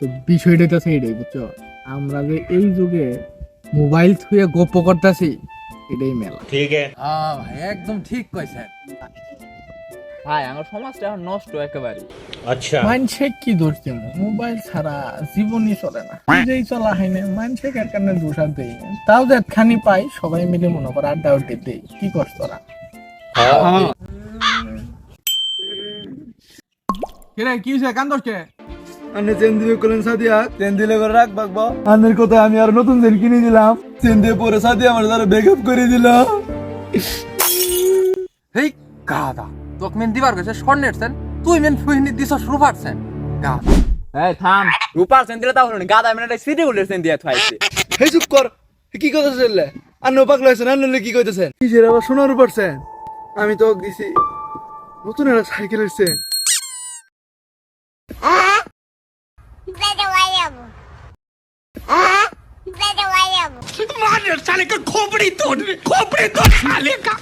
তো বিষয়টা তো সেইটাই বুঝছো, আমরা যে এই যুগে মোবাইল থুয়ে গপ্প করতেছি এটাই মেলা। ठीक है। হ্যাঁ ভাই একদম ঠিক কইছেন ভাই আমার সমাজটা এখন নষ্ট একেবারে। अच्छा। মানুষে কি দোষ দিব, মোবাইল ছাড়া জীবনই চলে না, যেই চলা হয় না মানুষে কার কারণে দোষ আর দেই না। তাও যে একখানি পাই সবাই মিলে মনে করে আড্ডা উঠে দেই, কি করছ তোরা? কিরে কি হইছে, কান দোষ কে? আনে চেন দিবে কলেন সাদিয়া, চেন দিলে করে রাখ বাগবা। আনের কথা আমি আর নতুন চেন কিনে দিলাম, চেন দিয়ে পরে সাদিয়া আমার দ্বারা ব্রেকআপ করে দিল। হেই গাদা তোক মেন দিবার কইছে স্বর্ণের সেন, তুই মেন ফুইনি দিছস রূপার সেন গাদা। এই থাম, রূপার সেন দিলে তাও হলো না, গাদা মেন একটা সিটি গোল্ডের সেন দিয়া থুইছে। হে চুপ কর, কি কথা চললে? আন্নো পাগলা হয়েছেন, আন্নলে কি কইতেছেন? কিসের আবার শোনার পারছেন? আমি তো দিছি নতুন একটা সাইকেলের চেন। मार साले का खोपड़ी तोड़ साले का।